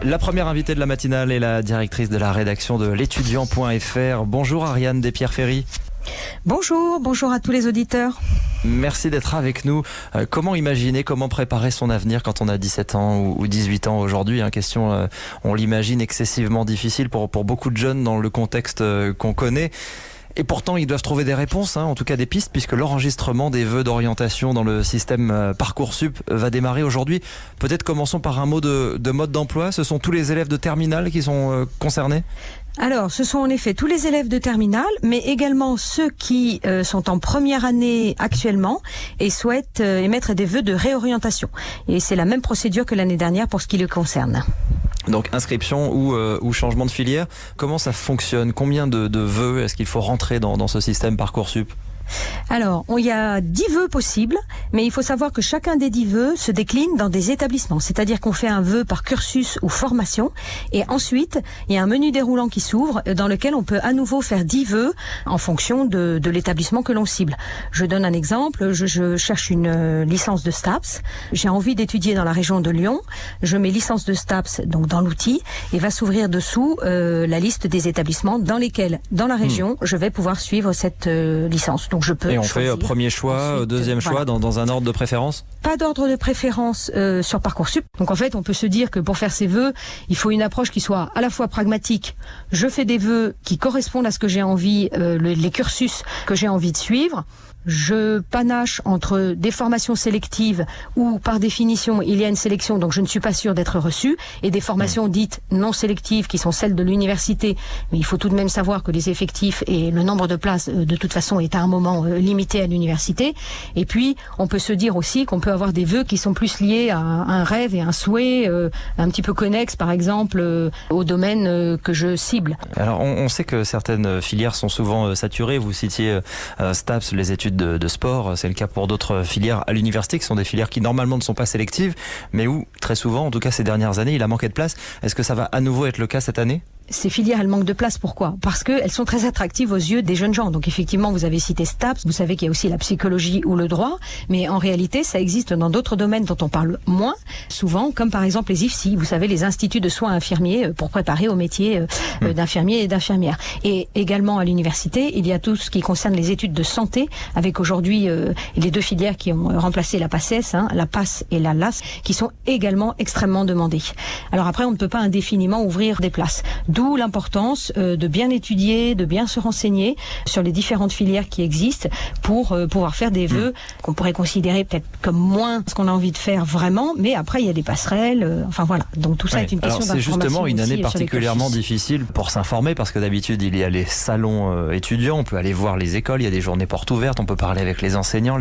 La première invitée de la matinale est la directrice de la rédaction de l'étudiant.fr. Bonjour Ariane Despierre-Ferry. Bonjour à tous les auditeurs. Merci d'être avec nous. Comment imaginer, comment préparer son avenir quand on a 17 ans ou 18 ans aujourd'hui? Question, on l'imagine, excessivement difficile pour beaucoup de jeunes dans le contexte qu'on connaît. Et pourtant, ils doivent trouver des réponses, en tout cas des pistes, puisque l'enregistrement des vœux d'orientation dans le système Parcoursup va démarrer aujourd'hui. Peut-être commençons par un mot de mode d'emploi. Ce sont tous les élèves de terminale qui sont concernés ? Alors, ce sont en effet tous les élèves de terminale, mais également ceux qui sont en première année actuellement et souhaitent émettre des vœux de réorientation. Et c'est la même procédure que l'année dernière pour ce qui le concerne. Donc inscription ou changement de filière, comment ça fonctionne? Combien de vœux est-ce qu'il faut rentrer dans ce système Parcoursup? Alors, il y a 10 vœux possibles, mais il faut savoir que chacun des 10 vœux se décline dans des établissements. C'est-à-dire qu'on fait un vœu par cursus ou formation, et ensuite, il y a un menu déroulant qui s'ouvre, dans lequel on peut à nouveau faire 10 vœux en fonction de l'établissement que l'on cible. Je donne un exemple, je cherche une licence de STAPS, j'ai envie d'étudier dans la région de Lyon, je mets licence de STAPS donc dans l'outil, et va s'ouvrir dessous la liste des établissements dans lesquels, dans la région, je vais pouvoir suivre cette licence. Donc je peux et on choisir. Fait premier choix, ensuite, deuxième choix, dans un ordre de préférence? Pas d'ordre de préférence sur Parcoursup. Donc en fait, on peut se dire que pour faire ses vœux, il faut une approche qui soit à la fois pragmatique. Je fais des vœux qui correspondent à ce que j'ai envie, les cursus que j'ai envie de suivre. Je panache entre des formations sélectives où, par définition, il y a une sélection, donc je ne suis pas sûr d'être reçu, et des formations dites non sélectives qui sont celles de l'université. Mais il faut tout de même savoir que les effectifs et le nombre de places, de toute façon, est à un moment limité à l'université. Et puis, on peut se dire aussi qu'on peut avoir des vœux qui sont plus liés à un rêve et un souhait, un petit peu connexe, par exemple, au domaine que je cible. Alors, on sait que certaines filières sont souvent saturées. Vous citiez STAPS, les études de sport, c'est le cas pour d'autres filières à l'université qui sont des filières qui normalement ne sont pas sélectives, mais où très souvent, en tout cas ces dernières années, il a manqué de place. Est-ce que ça va à nouveau être le cas cette année? Ces filières, elles manquent de place. Pourquoi? Parce qu'elles sont très attractives aux yeux des jeunes gens. Donc effectivement, vous avez cité STAPS, vous savez qu'il y a aussi la psychologie ou le droit, mais en réalité, ça existe dans d'autres domaines dont on parle moins souvent, comme par exemple les IFSI, vous savez, les instituts de soins infirmiers pour préparer au métier d'infirmier et d'infirmière. Et également à l'université, il y a tout ce qui concerne les études de santé, avec aujourd'hui les deux filières qui ont remplacé la PACES, la PAS et la LAS, qui sont également extrêmement demandées. Alors après, on ne peut pas indéfiniment ouvrir des places. D'où l'importance de bien étudier, de bien se renseigner sur les différentes filières qui existent pour pouvoir faire des vœux qu'on pourrait considérer peut-être comme moins ce qu'on a envie de faire vraiment, mais après il y a des passerelles, enfin voilà. Donc tout ça est une question d'information. Alors c'est justement une année aussi, particulièrement difficile pour s'informer parce que d'habitude il y a les salons étudiants, on peut aller voir les écoles, il y a des journées portes ouvertes, on peut parler avec les enseignants,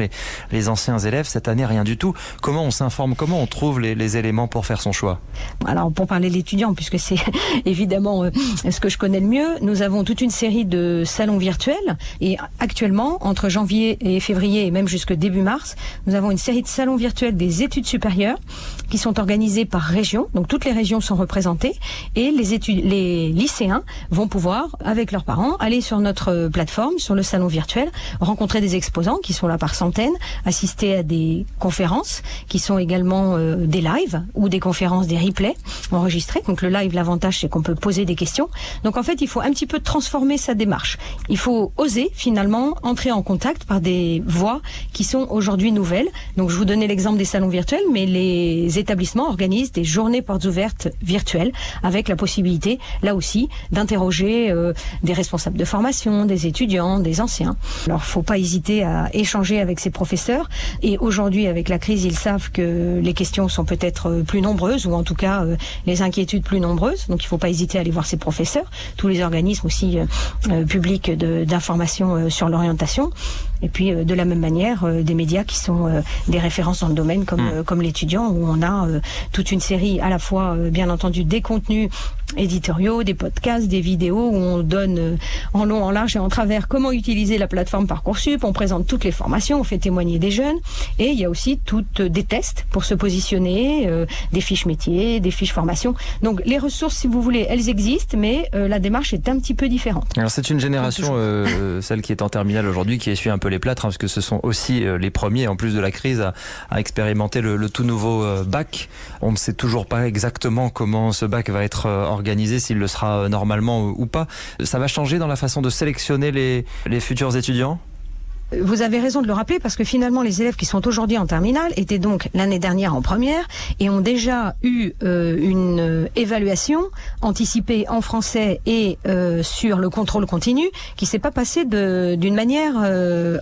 les anciens élèves. Cette année rien du tout. Comment on s'informe, comment on trouve les éléments pour faire son choix? Alors pour parler de l'étudiant, puisque c'est évidemment ce que je connais le mieux, nous avons toute une série de salons virtuels et actuellement, entre janvier et février et même jusque début mars, nous avons une série de salons virtuels des études supérieures qui sont organisés par région. Donc toutes les régions sont représentées et les lycéens vont pouvoir, avec leurs parents, aller sur notre plateforme, sur le salon virtuel, rencontrer des exposants qui sont là par centaines, assister à des conférences qui sont également des lives ou des conférences, des replays enregistrés. Donc le live, l'avantage, c'est qu'on peut poser des questions. Donc en fait, il faut un petit peu transformer sa démarche. Il faut oser finalement entrer en contact par des voies qui sont aujourd'hui nouvelles. Donc je vous donnais l'exemple des salons virtuels, mais les établissements organisent des journées portes ouvertes virtuelles avec la possibilité, là aussi, d'interroger des responsables de formation, des étudiants, des anciens. Alors faut pas hésiter à échanger avec ses professeurs. Et aujourd'hui, avec la crise, ils savent que les questions sont peut-être plus nombreuses ou en tout cas les inquiétudes plus nombreuses. Donc il faut pas hésiter à aller voir ses professeurs, tous les organismes aussi publics d'information sur l'orientation. Et puis de la même manière, des médias qui sont des références dans le domaine comme l'étudiant, où on a toute une série à la fois, bien entendu, des contenus éditoriaux, des podcasts, des vidéos où on donne en long, en large et en travers comment utiliser la plateforme Parcoursup, on présente toutes les formations, on fait témoigner des jeunes et il y a aussi des tests pour se positionner, des fiches métiers, des fiches formation. Donc les ressources, si vous voulez, elles existent, mais la démarche est un petit peu différente. Alors c'est une génération, celle qui est en terminale aujourd'hui, qui essuie un peu peu les plâtres, parce que ce sont aussi les premiers, en plus de la crise, à expérimenter le tout nouveau bac. On ne sait toujours pas exactement comment ce bac va être organisé, s'il le sera normalement ou pas. Ça va changer dans la façon de sélectionner les futurs étudiants ? Vous avez raison de le rappeler parce que finalement les élèves qui sont aujourd'hui en terminale étaient donc l'année dernière en première et ont déjà eu une évaluation anticipée en français et sur le contrôle continu qui s'est pas passée d'une manière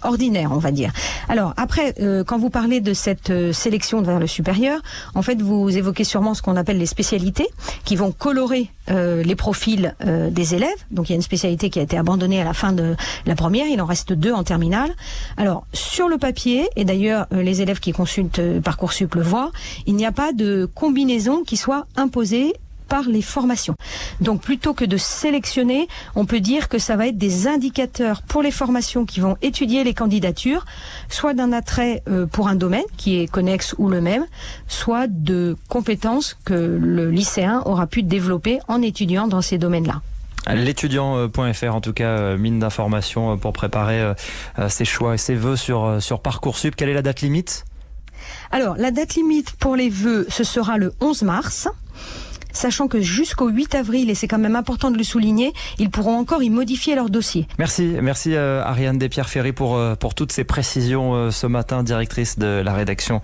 ordinaire, on va dire. Alors après, quand vous parlez de cette sélection vers le supérieur, en fait vous évoquez sûrement ce qu'on appelle les spécialités qui vont colorer les profils des élèves. Donc il y a une spécialité qui a été abandonnée à la fin de la première, il en reste 2 en terminale. Alors, sur le papier, et d'ailleurs les élèves qui consultent Parcoursup le voient, il n'y a pas de combinaison qui soit imposée par les formations. Donc plutôt que de sélectionner, on peut dire que ça va être des indicateurs pour les formations qui vont étudier les candidatures, soit d'un attrait pour un domaine qui est connexe ou le même, soit de compétences que le lycéen aura pu développer en étudiant dans ces domaines-là. L'étudiant.fr, en tout cas, mine d'informations pour préparer ses choix et ses vœux sur Parcoursup. Quelle est la date limite ? Alors, la date limite pour les vœux, ce sera le 11 mars. Sachant que jusqu'au 8 avril, et c'est quand même important de le souligner, ils pourront encore y modifier leur dossier. Merci Ariane Despierre-Ferry pour toutes ces précisions ce matin, directrice de la rédaction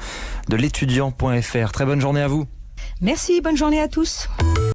de l'étudiant.fr. Très bonne journée à vous. Merci, bonne journée à tous.